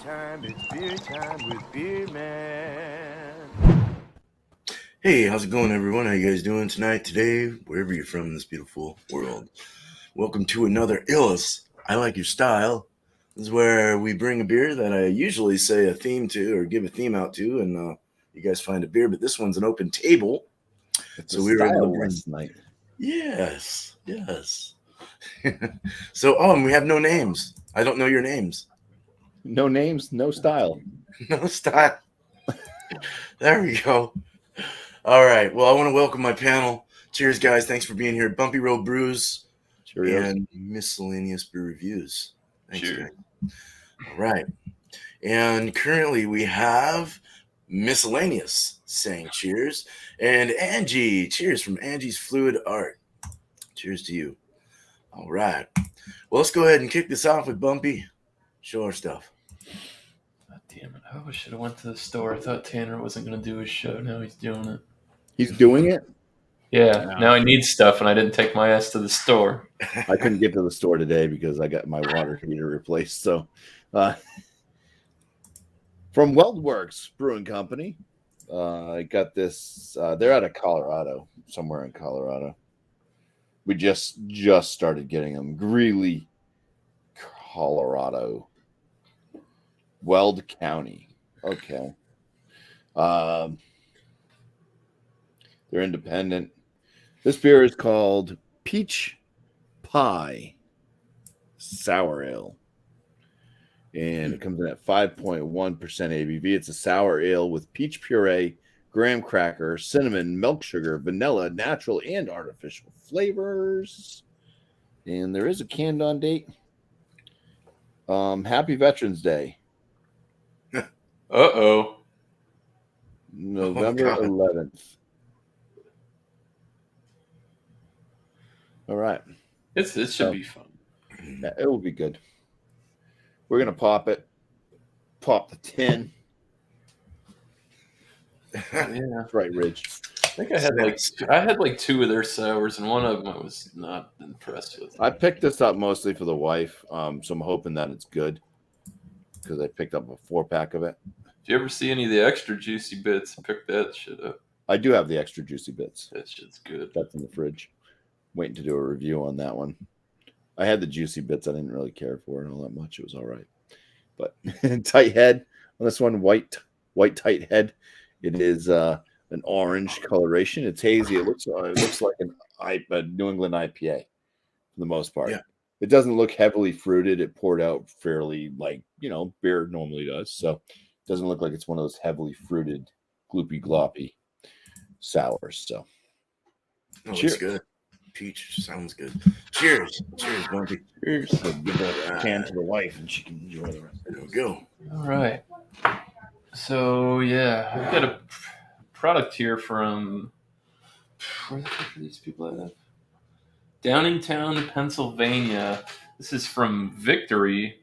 It's beer time with Beer Man. Hey, how's it going, everyone? How you guys doing tonight, today, wherever you're from in this beautiful world? Welcome to another Illis. I like your style. This is where we bring a beer that I usually say a theme to or give a theme out to, and you guys find a beer. But this one's an open table, It's so a we were able to style bring. list night. Yes. And we have no names. I don't know your names. No names, no style. No style. There we go. All right. Well, I want to welcome my panel. Cheers, guys. Thanks for being here. Bumpy Road Brews Cheerios. and Miscellaneous Beer Reviews. Thanks, Cheers. guys. All right. And currently we have Miscellaneous saying cheers. And Angie. Cheers from Angie's Fluid Art. Cheers to you. All right. Well, let's go ahead and kick this off with Bumpy. Show our stuff. God damn it. I should have went to the store. I thought Tanner wasn't going to do his show. Now he's doing it. He's doing it? Yeah. No. Now I need stuff, and I didn't take my ass to the store. I couldn't get to the store today because I got my water heater replaced. So, from Weldworks Brewing Company, I got this. They're out of Colorado, somewhere in Colorado. We just started getting them. Greeley, Colorado. Weld County. Okay. They're independent. This beer is called Peach Pie Sour Ale. And it comes in at 5.1% ABV. It's a sour ale with peach puree, graham cracker, cinnamon, milk sugar, vanilla, natural, and artificial flavors. And there is a canned on date. Happy Veterans Day. Uh-oh. November God. 11th. All right. It should be fun. Yeah, it will be good. We're going to pop it. Pop the tin. Yeah. That's right, Ridge. I think I had like two of their sours, and one of them I was not impressed with. I picked this up mostly for the wife, so I'm hoping that it's good because I picked up a 4-pack of it. If you ever see any of the extra juicy bits, pick that shit up. I do have the extra juicy bits. That shit's good. That's in the fridge. Waiting to do a review on that one. I had the juicy bits. I didn't really care for it all that much. It was all right. But tight head on this one, white tight head. It is an orange coloration. It's hazy. It looks like a New England IPA for the most part. Yeah. It doesn't look heavily fruited. It poured out fairly like, beer normally does. So it doesn't look like it's one of those heavily fruited, gloopy gloppy sours. So Oh, cheers. it's good. Peach sounds good. Cheers. Cheers, Bumpy. Cheers. So give that can to the wife and she can enjoy the rest. There we go. All right. So, yeah, I've got a product here from, where the fuck are these people at? Downingtown, Pennsylvania. This is from Victory.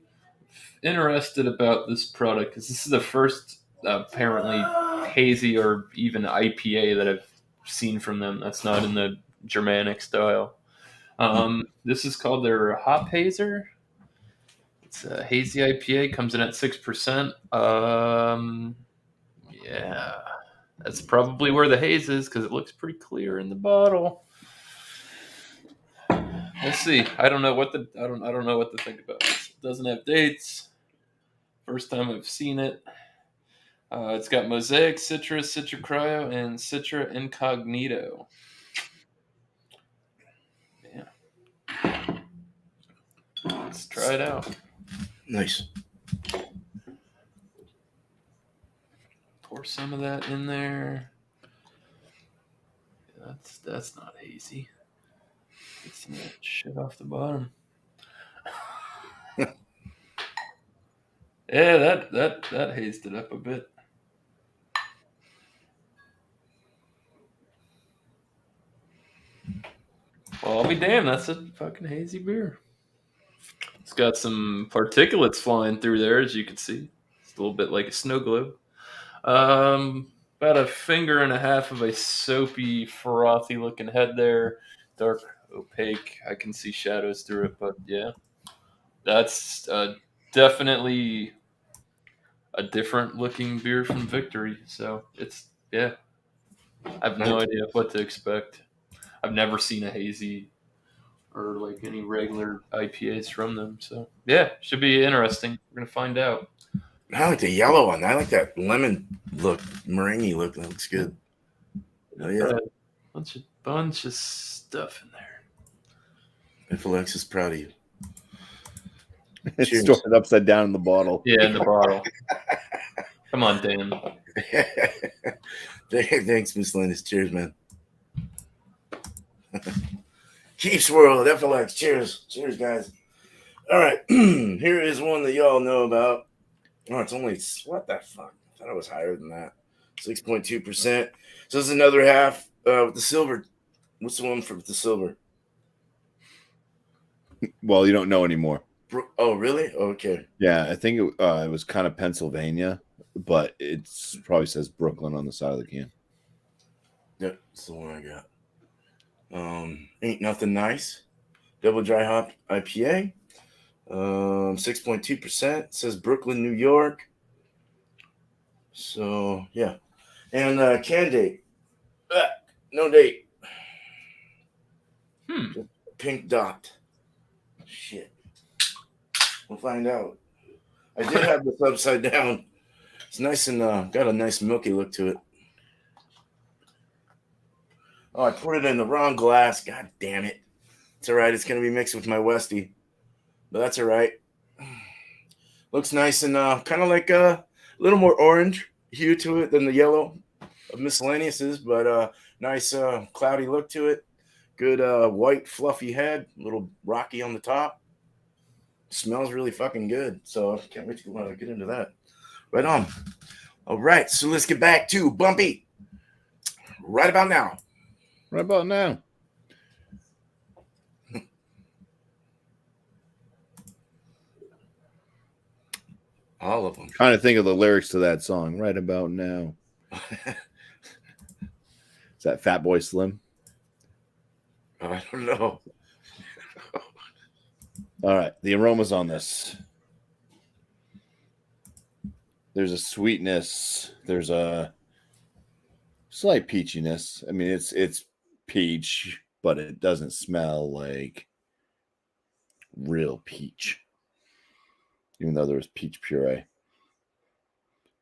Interested about this product because this is the first apparently hazy or even IPA that I've seen from them that's not in the Germanic style. This is called their Hop Hazer. It's a hazy IPA, comes in at 6%. Yeah, that's probably where the haze is because it looks pretty clear in the bottle. Let's see. I don't know what to think about this. It doesn't have dates. First time I've seen it. It's got Mosaic, Citra, Citra Cryo, and Citra Incognito. Yeah. Let's try it out. Nice. Pour some of that in there. That's not hazy. Get some of that shit off the bottom. Yeah, that hazed it up a bit. Well, I'll be damned. That's a fucking hazy beer. It's got some particulates flying through there, as you can see. It's a little bit like a snow globe. About a finger and a half of a soapy, frothy looking head there. Dark, opaque. I can see shadows through it, but yeah. That's definitely a different looking beer from Victory. So it's I have no idea what to expect. I've never seen a hazy or like any regular IPAs from them. So yeah, should be interesting. We're gonna find out. I like the yellow one. I like that lemon look, meringue look. That looks good. Oh yeah, Bunch of stuff in there. FLX is proud of you. It's Cheers. stored upside down in the bottle. Yeah, in the bottle. Come on, Dan. Thanks, Miscellaneous. Cheers, man. Keeps World, FLX. Cheers. Cheers, guys. All right. Here is one that y'all know about. Oh, it's only, what the fuck? I thought it was higher than that. 6.2%. So this is another half with the silver. What's the one for the silver? Well, you don't know anymore. Oh, really? Okay. Yeah, I think it was kind of Pennsylvania, but it probably says Brooklyn on the side of the can. Yep, that's the one I got. Ain't Nothing Nice. Double dry hop IPA. 6.2%. Says Brooklyn, New York. So, yeah. And can date. No date. Just pink dot. Shit. We'll find out. I did have this upside down. It's nice and got a nice milky look to it. Oh, I poured it in the wrong glass. God damn it. It's all right. It's going to be mixed with my Westie. But that's all right. Looks nice and kind of like a little more orange hue to it than the yellow of Miscellaneous is, but nice cloudy look to it. Good white fluffy head, a little rocky on the top. Smells really fucking good. So can't wait to get into that. Right on. All right, so let's get back to Bumpy. Right about now. Right about now. All of them. Trying to think of the lyrics to that song. Right about now. Is that Fat Boy Slim? I don't know. All right, the aromas on this. There's a sweetness. There's a slight peachiness. I mean, it's peach, but it doesn't smell like real peach, even though there's peach puree.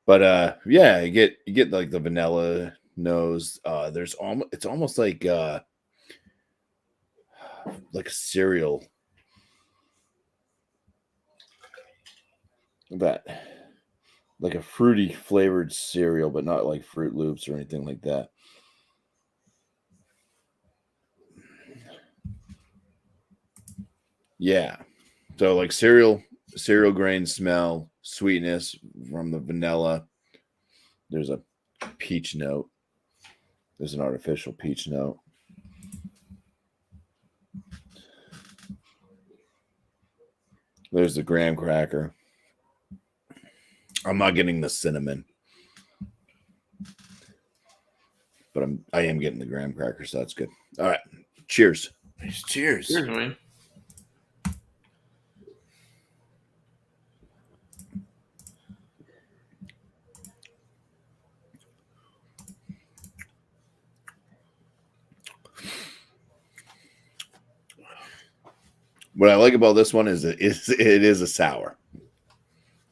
But yeah, you get like the vanilla nose. It's almost like a cereal. That like a fruity flavored cereal, but not like Fruit Loops or anything like that. Yeah. So like cereal grain smell, sweetness from the vanilla. There's a peach note. There's an artificial peach note. There's the graham cracker. I'm not getting the cinnamon, but I am getting the graham cracker, so that's good. All right. Cheers. Cheers. Cheers, man. What I like about this one is it is a sour.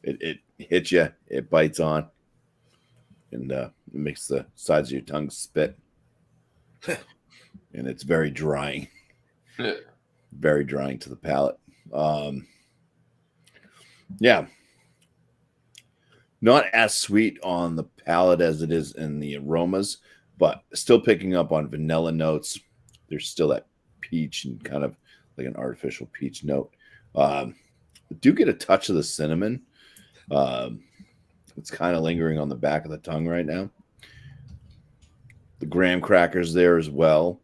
It hits you, it bites on, and it makes the sides of your tongue spit. And it's very drying. Yeah. Very drying to the palate. Yeah. Not as sweet on the palate as it is in the aromas, but still picking up on vanilla notes. There's still that peach and kind of like an artificial peach note. Do get a touch of the cinnamon. It's kind of lingering on the back of the tongue right now. The graham crackers there as well.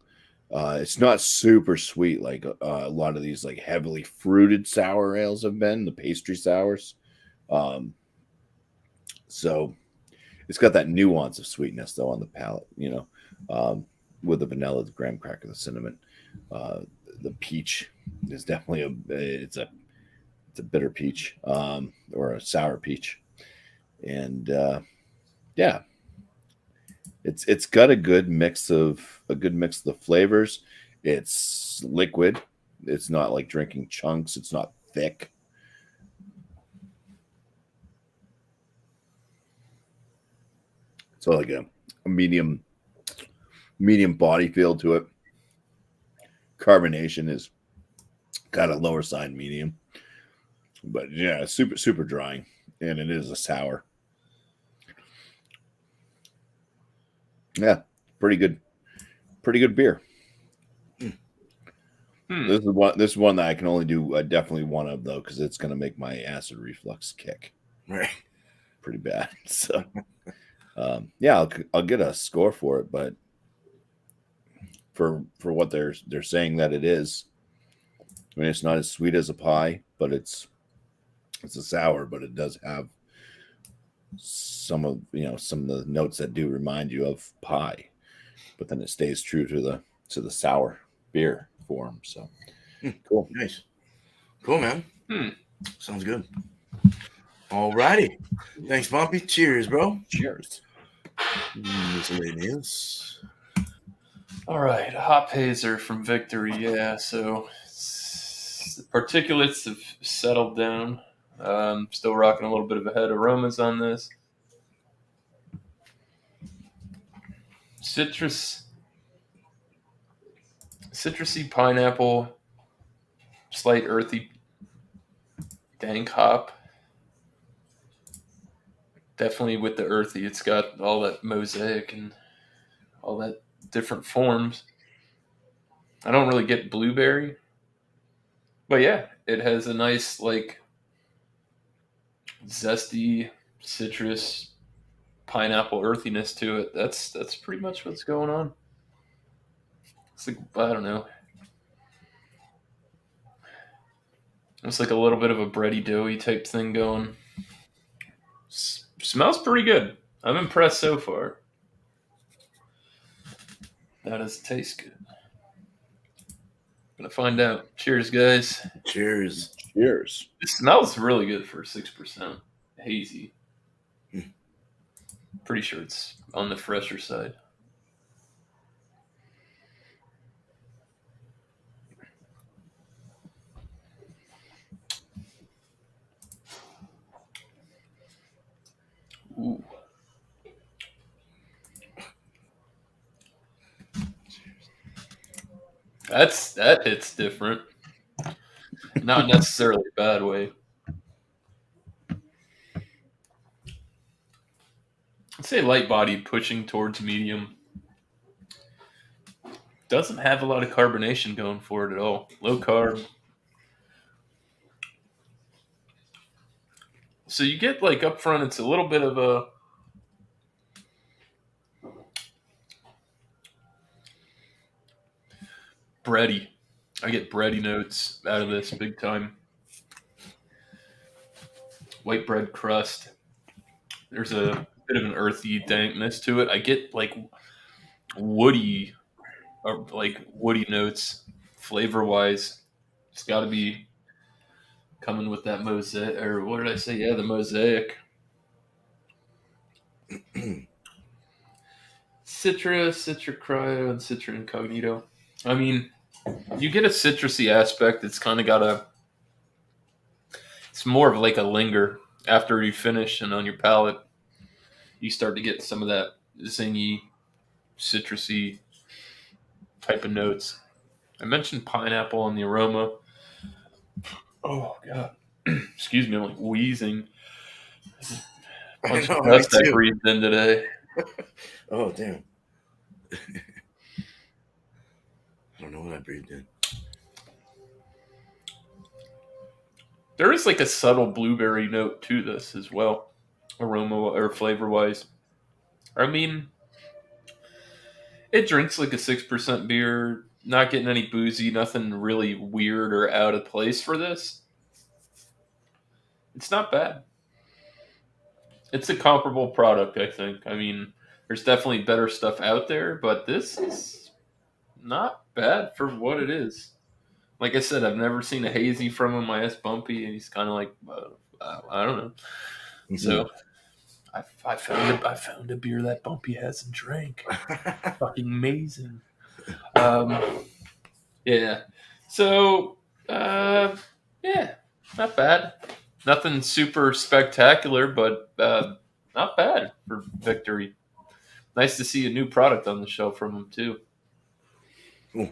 It's not super sweet like a lot of these like heavily fruited sour ales have been, the pastry sours. So it's got that nuance of sweetness though on the palate, with the vanilla, the graham cracker, the cinnamon. The peach is definitely it's a bitter peach or a sour peach. And yeah, it's got a good mix of the flavors. It's liquid. It's not like drinking chunks. It's not thick. So like a medium body feel to it. Carbonation is got a lower side medium, but yeah, super drying, and it is a sour. Yeah, pretty good beer. Hmm. This is one that I can only do definitely one of though, because it's gonna make my acid reflux kick Right. pretty bad. So yeah, I'll get a score for it, but for what they're saying that it is, I mean, it's not as sweet as a pie, but it's a sour, but it does have some of the notes that do remind you of pie, but then it stays true to the sour beer form. So cool. Nice. Cool, man. Hmm. Sounds good. Alrighty. Thanks, Bumpy. Cheers, bro. Cheers. Miscellaneous. All right, a hop hazer from Victory. Yeah, so the particulates have settled down. Still rocking a little bit of a head aromas on this. Citrusy pineapple, slight earthy, dank hop. Definitely with the earthy, it's got all that mosaic and all that different forms. I don't really get blueberry, but yeah, it has a nice like zesty citrus pineapple earthiness to it. That's pretty much what's going on. It's like I don't know. It's like a little bit of a bready doughy type thing going. Smells pretty good. I'm impressed so far. That does taste good. Gonna find out. Cheers, guys. Cheers. Cheers. It smells really good for 6% hazy. Pretty sure it's on the fresher side. Ooh. That hits different. Not necessarily a bad way. I'd say light bodied pushing towards medium. Doesn't have a lot of carbonation going for it at all. Low carb. So you get like up front, it's a little bit of a bready. I get bready notes out of this big time. White bread crust. There's a bit of an earthy dankness to it. I get like woody or like woody notes flavor wise. It's got to be coming with that mosaic, or what did I say? Yeah, the mosaic. Citra Cryo, and Citra Incognito. I mean, you get a citrusy aspect. It's kind of got a. It's more of like a linger after you finish, and on your palate, you start to get some of that zingy, citrusy type of notes. I mentioned pineapple on the aroma. Oh god, excuse me, I'm like wheezing. I Bunch know, of me dust I too. breathed in today. Oh, damn. I don't know what I breathed in. There is like a subtle blueberry note to this as well, aroma or flavor wise. I mean, it drinks like a 6% beer. Not getting any boozy, nothing really weird or out of place for this. It's not bad. It's a comparable product, I think. I mean, there's definitely better stuff out there, but this is not bad for what it is. Like I said, I've never seen a hazy from him. I asked Bumpy, and he's kind of like, I don't know. Mhm. So I found a beer that Bumpy hasn't drank. Fucking amazing. Yeah. So, yeah, not bad. Nothing super spectacular, but not bad for victory. Nice to see a new product on the shelf from them too. Cool.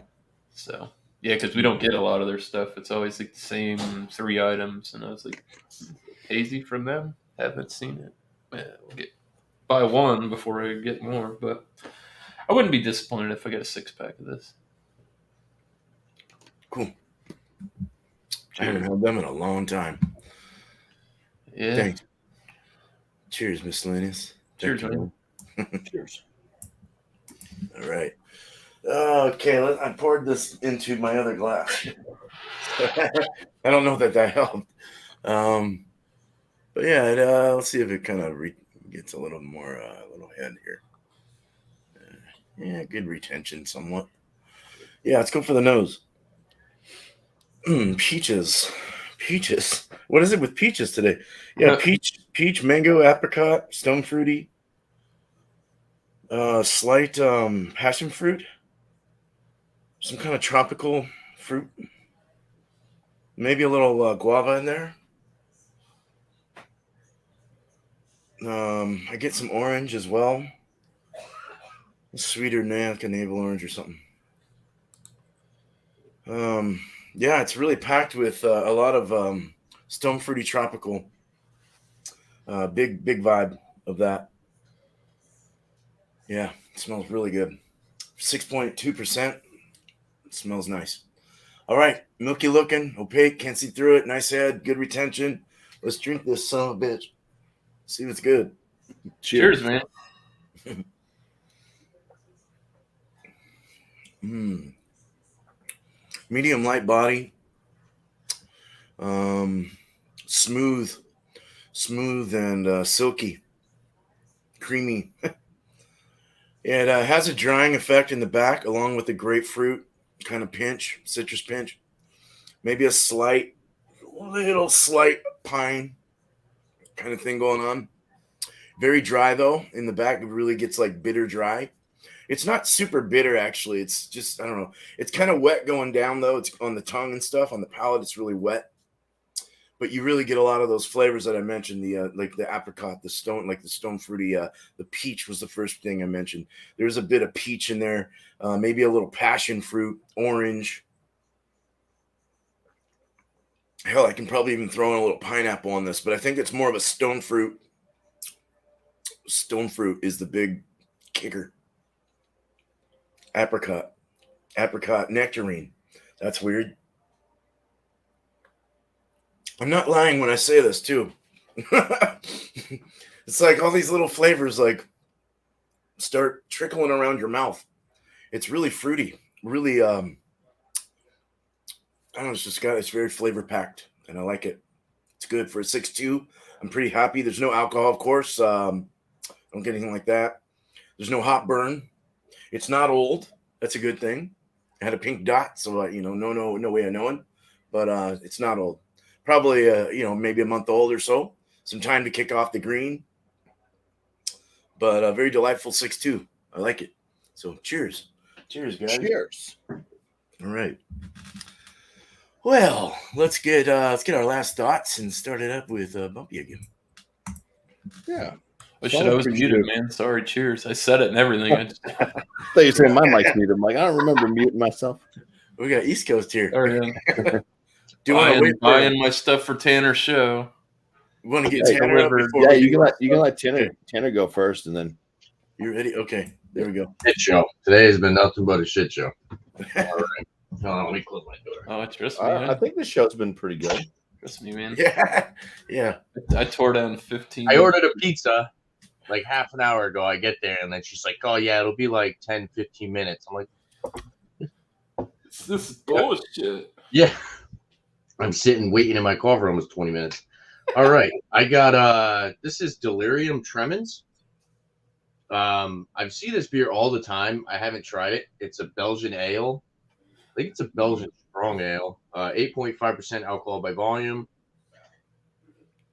So, yeah, because we don't get a lot of their stuff. It's always like the same 3 items, and I was like, hazy from them. Haven't seen it. Yeah, we'll buy one before I get more, but I wouldn't be disappointed if I get a 6-pack of this. Cool. I haven't had them in a long time. Yeah. Thanks. Cheers, Miscellaneous. Cheers, Thank you. man. Cheers. All right. Okay, I poured this into my other glass. I don't know that helped. But yeah, let's see if it kind of gets a little more, a little head here. Yeah, good retention somewhat. Yeah, let's go for the nose. Peaches. What is it with peaches today? Yeah, peach, mango, apricot, stone fruity, slight passion fruit, some kind of tropical fruit, maybe a little guava in there. I get some orange as well. Sweeter than like a navel orange or something. Yeah, it's really packed with a lot of stone fruity tropical. Big vibe of that. Yeah, it smells really good. 6.2%. It smells nice. All right, milky looking, opaque, can't see through it. Nice head, good retention. Let's drink this son of a bitch. See what's good. Cheers, man. Medium light body. Smooth and silky, creamy. It has a drying effect in the back, along with the grapefruit kind of pinch, citrus pinch. Maybe a little slight pine kind of thing going on. Very dry though. In the back, it really gets like bitter dry. It's not super bitter actually. It's just, I don't know. It's kind of wet going down though. It's on the tongue and stuff. On the palate, it's really wet. But you really get a lot of those flavors that I mentioned. The like the apricot, the stone fruity. The peach was the first thing I mentioned. There's a bit of peach in there. Maybe a little passion fruit, orange. Hell, I can probably even throw in a little pineapple on this, but I think it's more of a stone fruit. Stone fruit is the big kicker. Apricot nectarine. That's weird. I'm not lying when I say this too. It's like all these little flavors like start trickling around your mouth. It's really fruity. Really, I don't know. It's very flavor packed, and I like it. It's good for a 6.2. I'm pretty happy. There's no alcohol, of course. Don't get anything like that. There's no hot burn. It's not old. That's a good thing. It had a pink dot, so no way of knowing. But it's not old. Probably maybe a month old or so. Some time to kick off the green. But a very delightful 6.2. I like it. So cheers, guys. Cheers. All right. Well, let's get our last thoughts and start it up with Bumpy again. Yeah. Oh shit, I was muted, man. Sorry, cheers. I said it and everything. I thought you said my mic's muted. I'm like, I don't remember muting myself. We got East Coast here. All right. Buying my stuff for Tanner's show. You want to get Tanner up before? Yeah, you can let Tanner go first, and then you ready? Okay, there we go. Shit show. Today has been nothing but a shit show. All right. No, let me close my door. Oh, trust me. I think this show's been pretty good. Trust me, man. Yeah. I tore down 15. I ordered a pizza like half an hour ago. I get there, and then she's like, "Oh yeah, it'll be like 10, 15 minutes." I'm like, "This is bullshit." Yeah. I'm sitting waiting in my car for almost 20 minutes. All right, I got this is Delirium Tremens. I see this beer all the time. I haven't tried it. It's a Belgian ale. I think it's a Belgian strong ale. 8.5% alcohol by volume.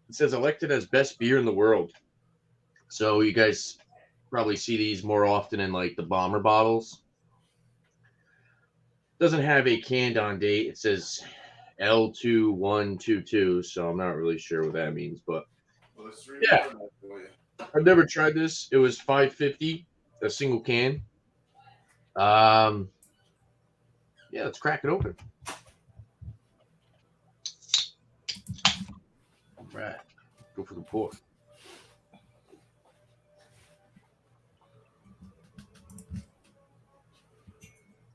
It says elected as best beer in the world. So you guys probably see these more often in like the bomber bottles. Doesn't have a canned on date. It says L2122, so I'm not really sure what that means, but yeah, I've never tried this. It was $5.50 a single can. Yeah, let's crack it open. All right, go for the pour.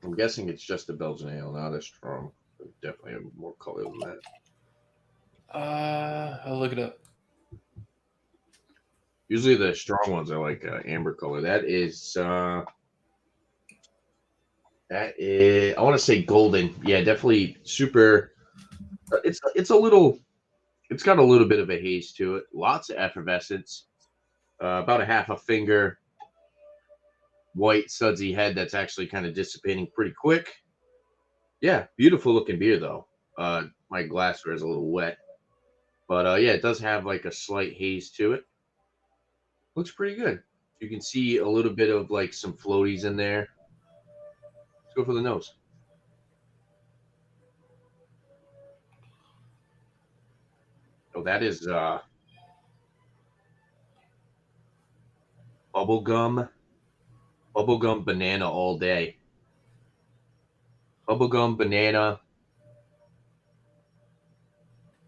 I'm guessing it's just a Belgian ale, not as strong. But definitely have more color than that. I'll look it up. Usually the strong ones are like amber color. That is I want to say golden. Yeah, definitely super. It's a little. It's got a little bit of a haze to it. Lots of effervescence. About a half a finger. White sudsy head that's actually kind of dissipating pretty quick. Yeah, beautiful looking beer though. My glassware is a little wet, but yeah, it does have like a slight haze to it. Looks pretty good. You can see a little bit of like some floaties in there. Let's go for the nose. Oh, that is bubblegum banana all day. Bubblegum banana,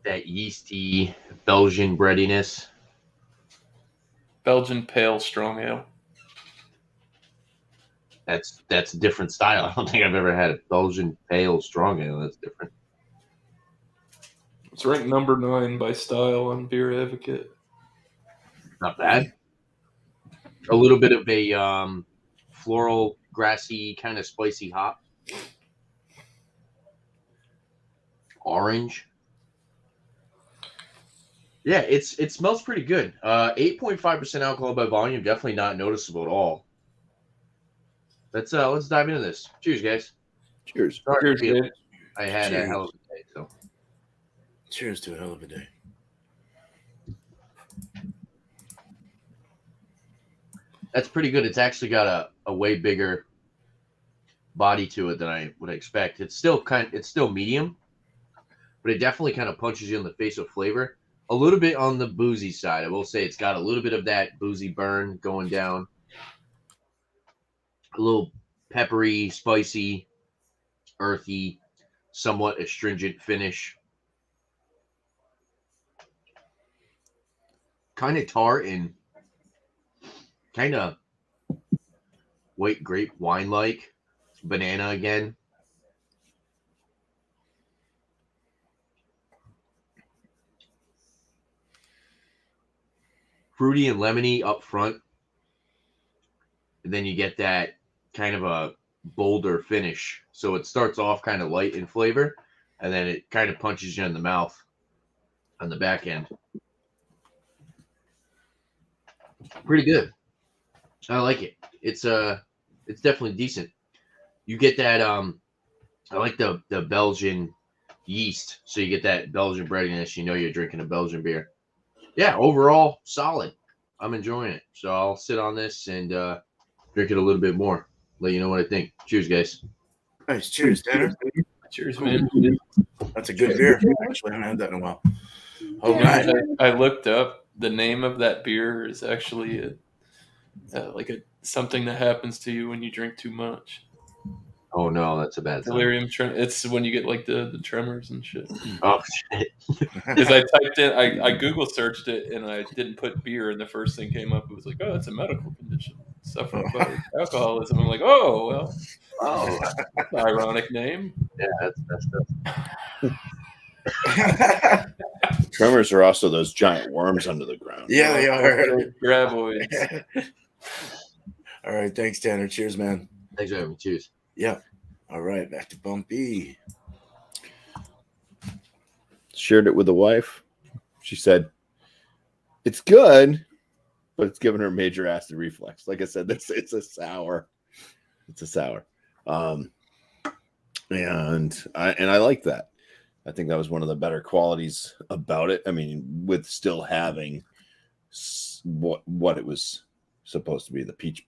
that yeasty Belgian breadiness. Belgian Pale Strong Ale. That's a different style. I don't think I've ever had a Belgian pale strong ale. That's different. It's ranked number 9 by style on Beer Advocate. Not bad. A little bit of a floral, grassy, kind of spicy hop. Orange. Yeah, it smells pretty good. 8.5% alcohol by volume, definitely not noticeable at all. Let's dive into this. Cheers, guys. Cheers. Sorry, Cheers, Dave. I had a Cheers. hell of a day. So Cheers to a hell of a day. that's pretty good. It's actually got a way bigger body to it than I would expect. It's still medium, but it definitely kind of punches you in the face with flavor. A little bit on the boozy side. I will say it's got a little bit of that boozy burn going down. A little peppery, spicy, earthy, somewhat astringent finish. Kind of tart and kind of white grape wine like. Banana again. Fruity and lemony up front. And then you get that kind of a bolder finish. So it starts off kind of light in flavor, and then it kind of punches you in the mouth on the back end. Pretty good. I like it. It's definitely decent. You get that I like the Belgian yeast, so you get that Belgian breadiness. You know you're drinking a Belgian beer. Yeah, overall solid. I'm enjoying it. So I'll sit on this and drink it a little bit more. Let you know what I think. Cheers, guys. Nice. Cheers, Tanner. Cheers, Cool. man. That's a good beer. Actually, I haven't had that in a while. All Yeah, right. I looked up the name of that beer is actually something that happens to you when you drink too much. Oh no, that's a bad sign. Delirium tremor. It's when you get like the tremors and shit. Oh shit. Because I typed in, I Google searched it and I didn't put beer, and the first thing came up. It was like, oh, it's a medical condition, suffering by alcoholism. I'm like, oh well, Oh that's an ironic name. yeah, that's Tremors are also those giant worms under the ground. Yeah, they are. Graboids. All right. Thanks, Tanner. Cheers, man. thanks for having me. Cheers. Yeah. All right. Back to Bumpy. Shared it with the wife. She said, it's good, but it's giving her major acid reflux. Like I said, it's a sour. It's a sour. And I like that. I think that was one of the better qualities about it. I mean, with still having what it was supposed to be, the peach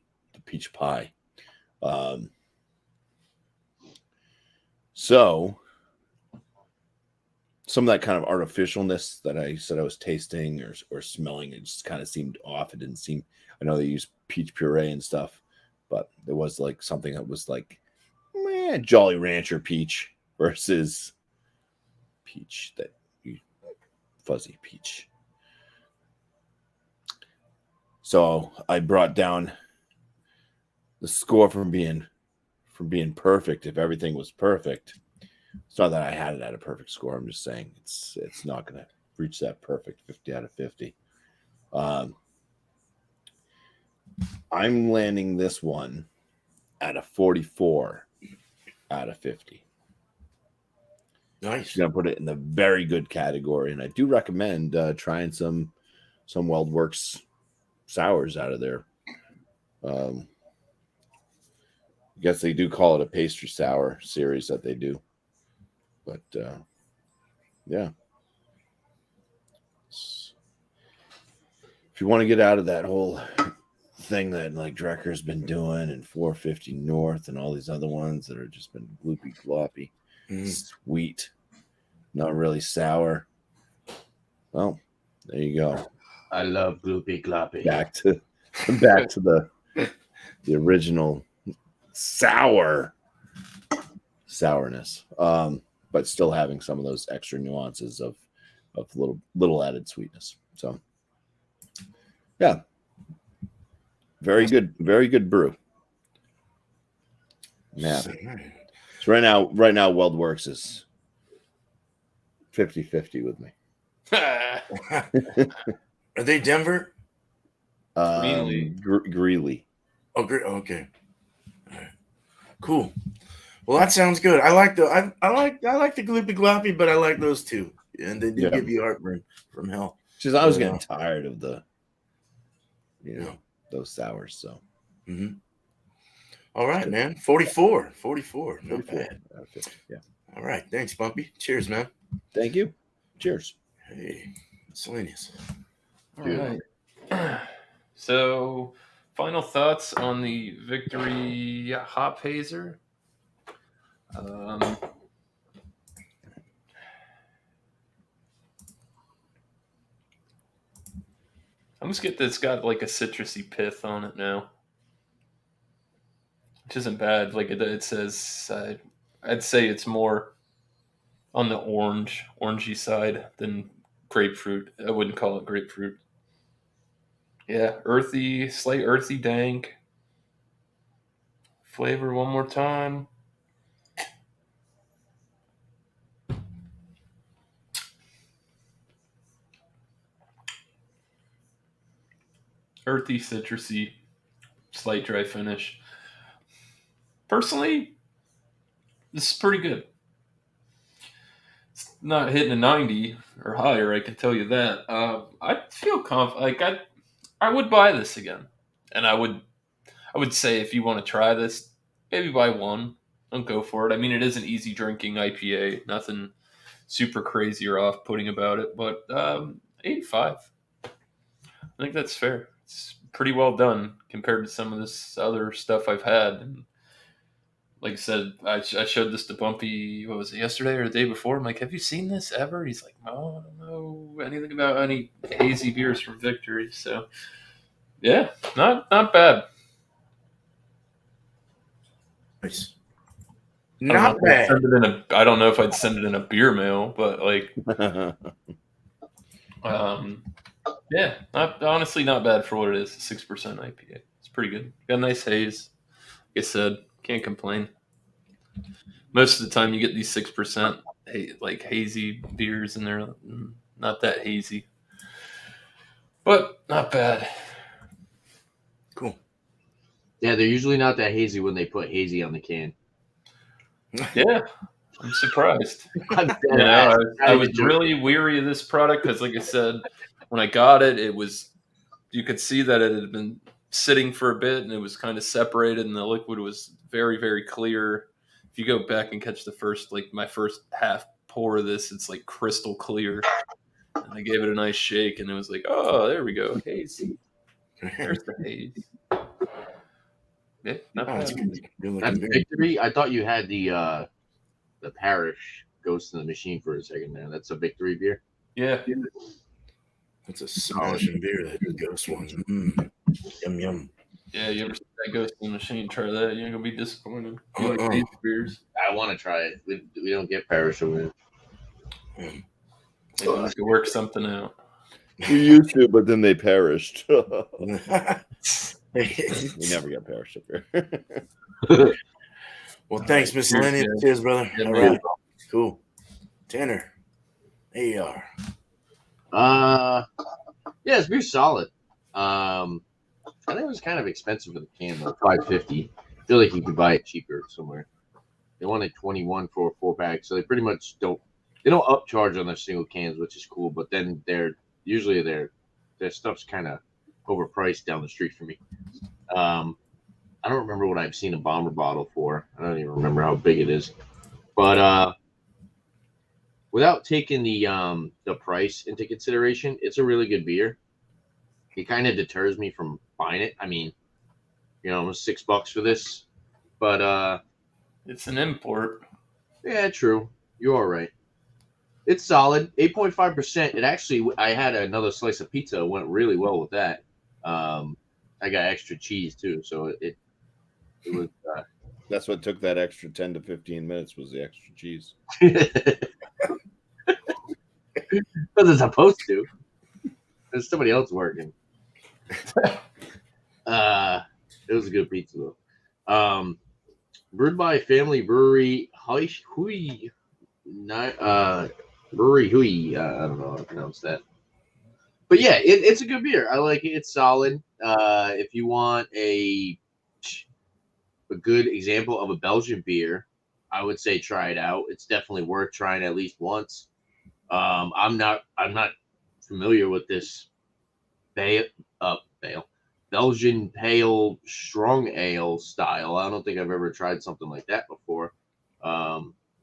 pie. So some of that kind of artificialness that I said I was tasting or smelling, it just kind of seemed off. It didn't seem. I know they use peach puree and stuff, but there was like something that was like Jolly Rancher peach versus peach that you fuzzy peach. So I brought down the score from being perfect. If everything was perfect, it's not that I had it at a perfect score. I'm just saying it's not going to reach that perfect 50 out of 50. I'm landing this one at a 44 out of 50. Nice. I'm going to put it in the very good category, and I do recommend trying some WeldWorks sours out of there. I guess they do call it a pastry sour series that they do, but yeah. If you want to get out of that whole thing that like Drecker's been doing and 450 North and all these other ones that are just been gloopy gloppy, sweet, not really sour. Well, there you go. I love gloopy gloppy. Back to the original sourness, but still having some of those extra nuances of little added sweetness. So yeah, very good brew. Yeah. So right now WeldWorks is 50-50 with me. Are they Denver? Greeley. Oh, great. Okay. All right. Cool. Well, that sounds good. I like the gloopy gloppy, but I like those two, and they do give you heartburn from hell. Because I was getting tired of the, those sours. So. Mm-hmm. All right, man. 44. Not bad. Yeah. All right. Thanks, Bumpy. Cheers, man. Thank you. Cheers. Hey, Miscellaneous. All right. So, final thoughts on the Victory Hop Hazer. I'm just getting this got like a citrusy pith on it now, which isn't bad. Like it says, I'd say it's more on the orangey side than grapefruit. I wouldn't call it grapefruit. Yeah, earthy, slight earthy dank. Flavor one more time. Earthy, citrusy, slight dry finish. Personally, this is pretty good. It's not hitting a 90 or higher, I can tell you that. I feel confident. Like I would buy this again, and I would say if you want to try this, maybe buy one. Don't go for it. I mean, it is an easy drinking IPA. Nothing super crazy or off-putting about it, but 85. I think that's fair. It's pretty well done compared to some of this other stuff I've had. And like I said, I showed this to Bumpy, what was it, yesterday or the day before? I'm like, have you seen this ever? He's like, no, I don't know anything about any hazy beers from Victory. So, yeah, not bad. Nice. I Not bad. I don't know if I'd send it in a beer mail, but like, yeah, honestly not bad for what it is. 6% IPA. It's pretty good. Got a nice haze. Like I said, can't complain. Most of the time, you get these 6% like hazy beers, and they're not that hazy, but not bad. Cool. Yeah, they're usually not that hazy when they put hazy on the can. Yeah, I'm surprised. I'm dead You know, ass. I was really weary of this product because, like I said, when I got it, you could see that it had been sitting for a bit and it was kind of separated, and the liquid was very, very clear. If you go back and catch my first half pour of this, it's like crystal clear. And I gave it a nice shake, and it was like, oh, there we go, hazy. There's the haze. Yeah, not Oh, it's bad. good That's looking beer. Victory. I thought you had the Parish Ghost in the Machine for a second there. That's a Victory beer. Yeah. That's a smashing beer, that Ghost one. Yum, yum. Yeah, you ever see that Ghost in the Machine? Try that. You ain't gonna be disappointed. You like Uh-uh. hazy beers? I want to try it. We don't get Parish over Maybe we could work something out. We used to, but then they perished. We we never got perished up here. here. Well, thanks, Miscellaneous. Cheers, Cheers, brother. Yeah, All man. right. Cool. Tanner. There you are. Yeah, this beer's solid. I think it was kind of expensive for the can though, $5.50. I feel like you could buy it cheaper somewhere. They wanted 21 for a 4-pack, so they pretty much don't upcharge on their single cans, which is cool. But then usually their stuff's kind of overpriced down the street for me. I don't remember what I've seen a bomber bottle for. I don't even remember how big it is. But without taking the price into consideration, it's a really good beer. It kind of deters me from buying it. I mean, almost $6 for this, but It's an import. yeah, true. You're all right. It's solid, 8.5%. It actually, I had another slice of pizza. It went really well with that. I got extra cheese too, so it was. That's what took that extra 10 to 15 minutes was the extra cheese. Because it's supposed to. There's somebody else working. It was a good pizza though. Brewed by Family Brewery, Brewery Hui. I don't know how to pronounce that. But yeah, it's a good beer. I like it. It's solid. If you want a good example of a Belgian beer, I would say try it out. It's definitely worth trying at least once. I'm not familiar with this Belgian pale strong ale style. I don't think I've ever tried something like that before.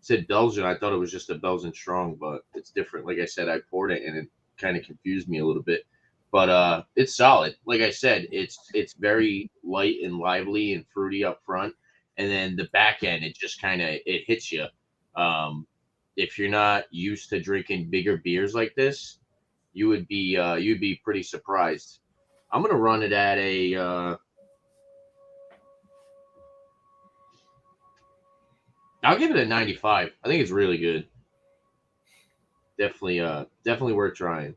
Said Belgian, I thought it was just a Belgian strong, but it's different. Like I said, I poured it and it kind of confused me a little bit. But it's solid. Like I said, it's very light and lively and fruity up front, and then the back end it just kind of it hits you. If you're not used to drinking bigger beers like this, you'd be pretty surprised. I'm gonna run it at a. I'll give it a 95. I think it's really good. Definitely worth trying.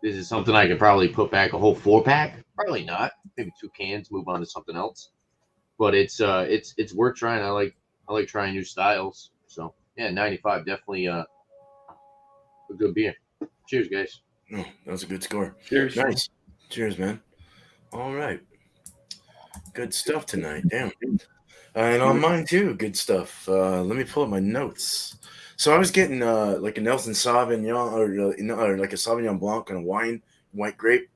This is something I could probably put back a whole 4-pack. Probably not. Maybe 2 cans. Move on to something else. But it's worth trying. I like trying new styles. So yeah, 95. Definitely a good beer. Cheers, guys. Oh, that was a good score. Cheers. Nice. Cheers, man. All right. Good stuff tonight. Damn. And on mine too, good stuff. Let me pull up my notes. So I was getting like a Nelson Sauvignon or like a Sauvignon Blanc and a white grape.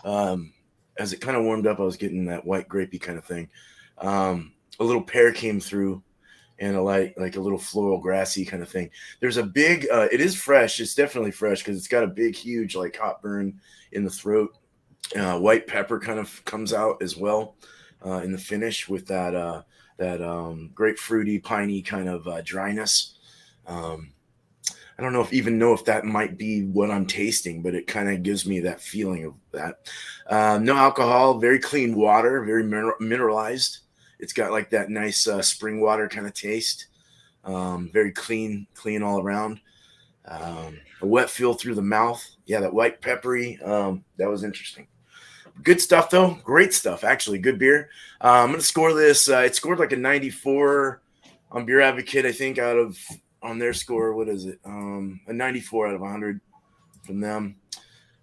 As it kind of warmed up, I was getting that white grapey kind of thing. A little pear came through, and like a little floral grassy kind of thing. There's a big. It is fresh. It's definitely fresh because it's got a big, huge like hot burn in the throat. White pepper kind of comes out as well in the finish with that grapefruity, piney kind of dryness. I don't know if that might be what I'm tasting, but it kind of gives me that feeling of that. No alcohol, very clean water, very mineralized. It's got like that nice spring water kind of taste. Very clean all around. A wet feel through the mouth. Yeah, that white peppery. That was interesting. Good stuff, though. Great stuff, actually. Good beer. I'm going to score this. It scored like a 94 on Beer Advocate, I think, on their score. What is it? A 94 out of 100 from them.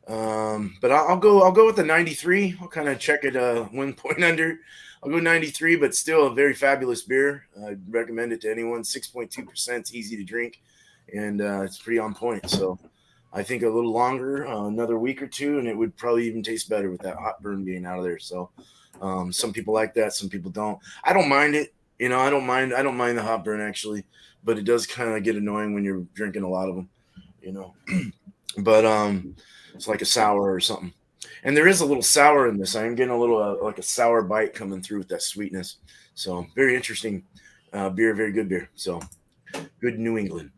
But I'll go with the 93. I'll kind of check it 1 point under. I'll go 93, but still a very fabulous beer. I'd recommend it to anyone. 6.2%. It's easy to drink, and it's pretty on point. So I think a little longer, another week or two, and it would probably even taste better with that hot burn being out of there. So some people like that, some people don't. I don't mind it. I don't mind the hot burn actually, but it does kind of get annoying when you're drinking a lot of them, But it's like a sour or something. And there is a little sour in this. I'm getting a little like a sour bite coming through with that sweetness. So very interesting beer, very good beer. So good New England.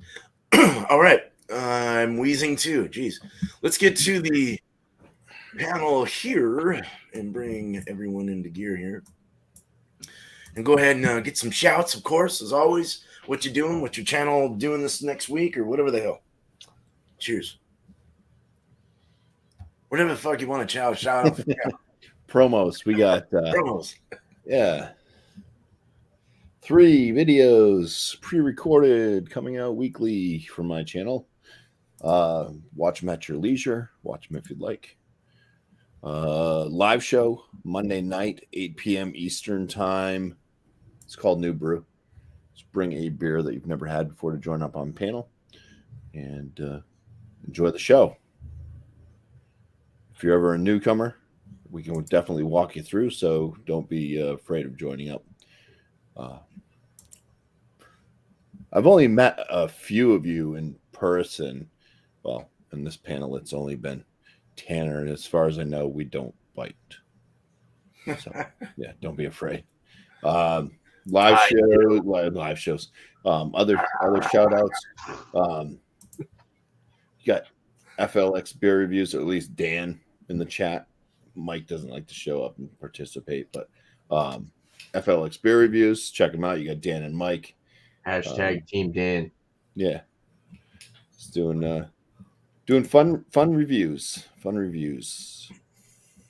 All right. I'm wheezing too. Jeez. Let's get to the panel here and bring everyone into gear here. And go ahead and get some shouts, of course, as always. What you doing? What your channel doing this next week or whatever the hell. Cheers. Whatever the fuck you want to shout out for Promos. We got promos. yeah. 3 videos pre-recorded coming out weekly from my channel. Watch them at your leisure. Watch them if you'd like. Live show Monday night, 8 p.m. Eastern time. It's called New Brew. Just bring a beer that you've never had before to join up on panel and enjoy the show. If you're ever a newcomer, we can definitely walk you through, so don't be afraid of joining up. I've only met a few of you in person. Well, in this panel, it's only been Tanner, and as far as I know, we don't bite. So, yeah, don't be afraid. Live shows. Other shout outs. You got FLX beer reviews, or at least Dan in the chat. Mike doesn't like to show up and participate, but FLX beer reviews, check them out. You got Dan and Mike. Hashtag Team Dan. Yeah, just doing fun reviews. Fun reviews.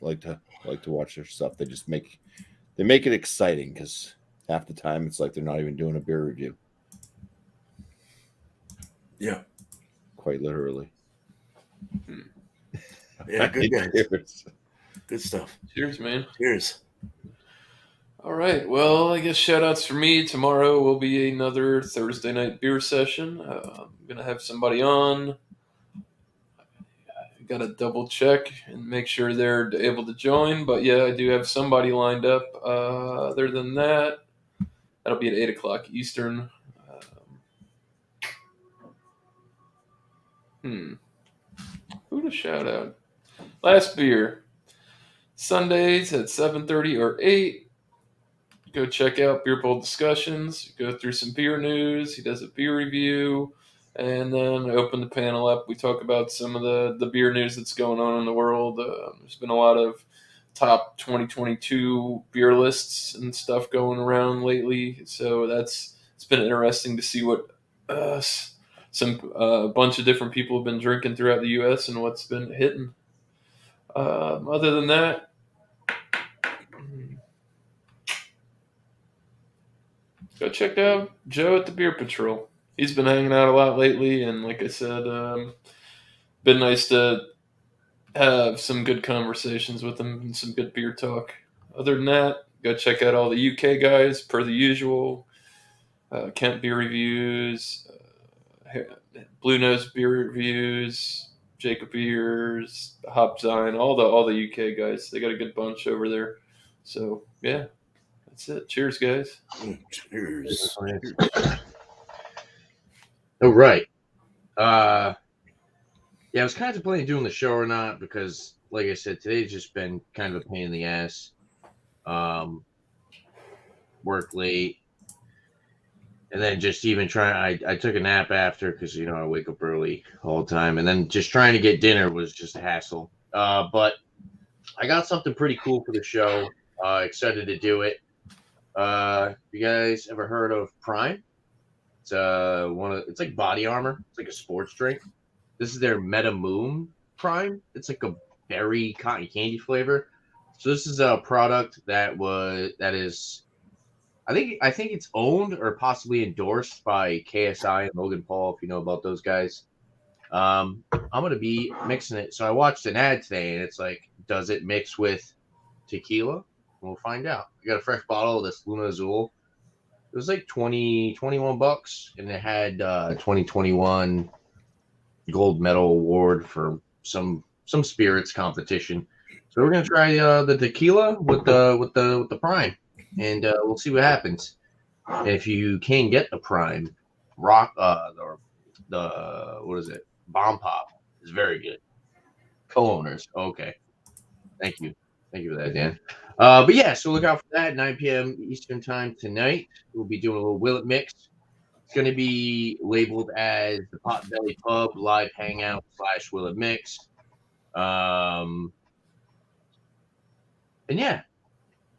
Like to watch their stuff. They make it exciting because half the time it's like they're not even doing a beer review. Yeah, quite literally. Yeah, good guys. Cheers. Good stuff. Cheers, man. Cheers. All right. Well, I guess shout outs for me. Tomorrow will be another Thursday night beer session. I'm going to have somebody on. Got to double check and make sure they're able to join. But yeah, I do have somebody lined up. Other than that, that'll be at 8 o'clock Eastern. Who to shout out? Last beer. Sundays at 7:30 or 8. Go check out Beer Bowl Discussions. Go through some beer news. He does a beer review. And then open the panel up. We talk about some of the beer news that's going on in the world. There's been a lot of top 2022 beer lists and stuff going around lately. So it's been interesting to see what a bunch of different people have been drinking throughout the U.S. and what's been hitting. Other than that, go check out Joe at the Beer Patrol. He's been hanging out a lot lately, and like I said, been nice to have some good conversations with him and some good beer talk. Other than that, go check out all the UK guys, per the usual. Kent Beer Reviews, Blue Nose Beer Reviews, Jacob Beers, Hopzine, all the UK guys. They got a good bunch over there. So, yeah, that's it. Cheers, guys. Cheers. All right. Yeah, I was contemplating doing the show or not because, like I said, today's just been kind of a pain in the ass. Work late. And then just even trying, I took a nap after because, I wake up early all the time. And then just trying to get dinner was just a hassle. But I got something pretty cool for the show. Excited to do it. You guys ever heard of Prime? It's it's like body armor. It's like a sports drink. This is their Meta Moon Prime. It's like a berry cotton candy flavor. So this is a product that is I think it's owned or possibly endorsed by KSI and Logan Paul, if you know about those guys. I'm gonna be mixing it. So I watched an ad today and it's like, does it mix with tequila? We'll find out. I got a fresh bottle of this Luna Azul. It was like $21, and it had 2021 gold medal award for some spirits competition. So we're gonna try the tequila with the Prime, and we'll see what happens. And if you can get the Prime, rock the what is it? Bomb Pop is very good. Co-owners, okay. Thank you for that, Dan. But yeah, so look out for that. 9 p.m. Eastern time tonight. We'll be doing a little Willet mix. It's going to be labeled as the Potbelly Pub Live Hangout / Willet Mix. And yeah,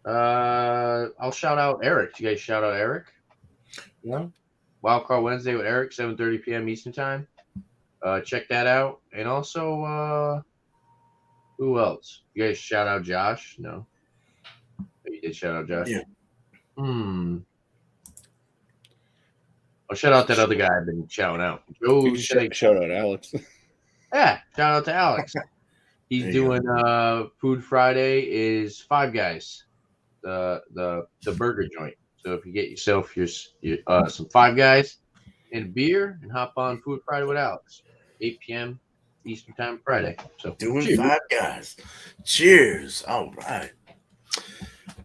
I'll shout out Eric. You guys shout out Eric. Yeah. Wildcard Wednesday with Eric, 7:30 p.m. Eastern time. Check that out. And also, who else? You guys shout out Josh? No. You did shout out Josh? Yeah. I'll shout out that other guy I've been shouting out. Joe, Shout out Alex. yeah, shout out to Alex. He's There you doing Food Friday is Five Guys, the burger joint. So if you get yourself your some Five Guys and a beer and hop on Food Friday with Alex, 8 p.m. Eastern time Friday. So Doing cheers. 5 Guys. Cheers. All right.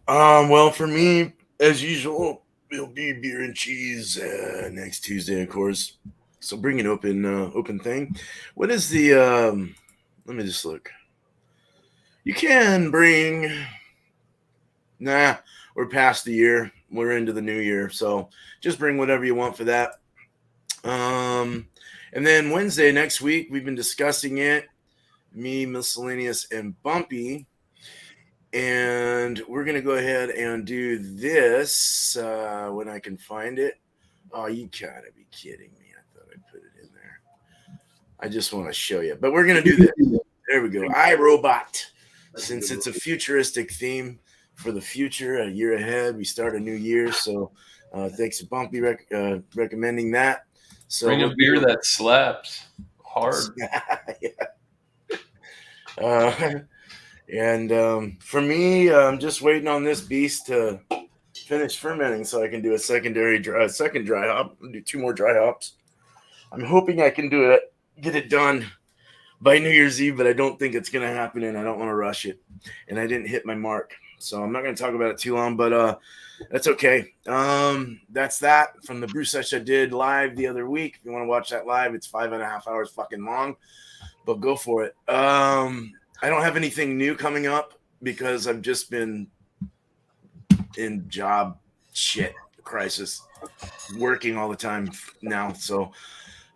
Well, for me, as usual, it'll be beer and cheese next Tuesday, of course. So bring an open thing. What is the let me just look. You can bring we're past the year. We're into the new year. So just bring whatever you want for that. And then Wednesday next week, we've been discussing it. Me, Miscellaneous, and Bumpy. And we're going to go ahead and do this when I can find it. Oh, you gotta be kidding me. I thought I put it in there. I just want to show you. But we're going to do this. There we go. iRobot. Since it's a futuristic theme for the future, a year ahead, we start a new year. So thanks to Bumpy recommending that. So Bring a beer that slaps hard. Yeah. And for me, I'm just waiting on this beast to finish fermenting so I can do a second dry hop. Do 2 more dry hops. I'm hoping I can get it done by New Year's Eve, but I don't think it's going to happen, and I don't want to rush it. And I didn't hit my mark, so I'm not going to talk about it too long, but that's okay. That's that from the brew session I did live the other week. If you want to watch that live, it's 5.5 hours fucking long, but go for it. I don't have anything new coming up because I've just been in job shit crisis, working all the time now. So,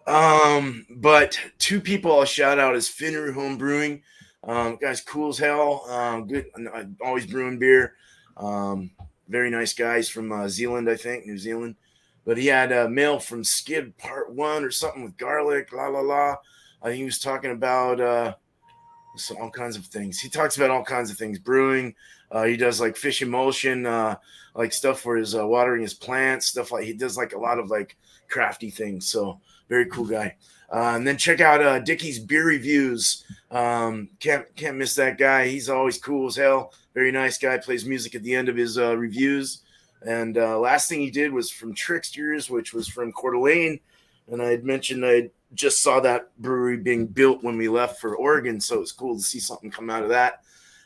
but 2 people I'll shout out is Finru Home Brewing. Guy's cool as hell. Good, always brewing beer. Very nice guys from Zealand, I think, New Zealand. But he had a mail from Skid Part 1 or something with garlic, la la la. He was talking about so all kinds of things. He talks about all kinds of things. Brewing. He does like fish emulsion, like stuff for his watering his plants, stuff like he does like a lot of like crafty things. So very cool guy. And then check out Dickie's Beer Reviews. Can't miss that guy. He's always cool as hell. Very nice guy. Plays music at the end of his reviews. And last thing he did was from Tricksters, which was from Coeur d'Alene. And I had mentioned I just saw that brewery being built when we left for Oregon, so it was cool to see something come out of that.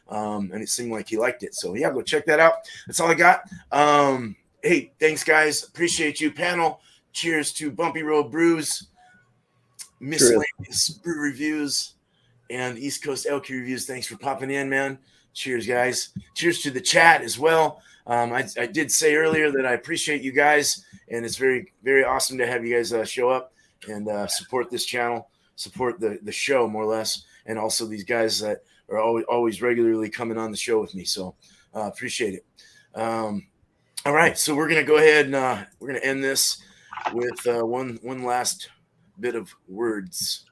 And it seemed like he liked it. So yeah, go check that out. That's all I got. Hey, thanks guys. Appreciate you. Panel. Cheers to Bumpy Road Brews, Miscellaneous Brew Reviews, and East Coast Elk Reviews. Thanks for popping in, man. Cheers, guys. Cheers to the chat as well. I did say earlier that I appreciate you guys, and it's very, very awesome to have you guys show up and support this channel, support the show more or less, and also these guys that are always regularly coming on the show with me. So appreciate it. All right, so we're gonna go ahead and we're gonna end this with one last bit of words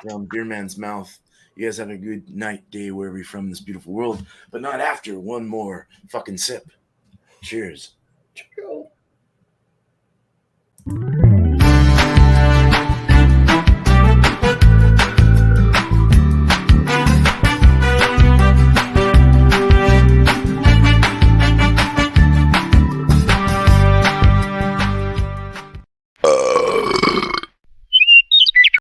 from Beer Man's mouth. You guys have a good night, day, wherever you're from in this beautiful world, but not after one more fucking sip. Cheers. Cheers.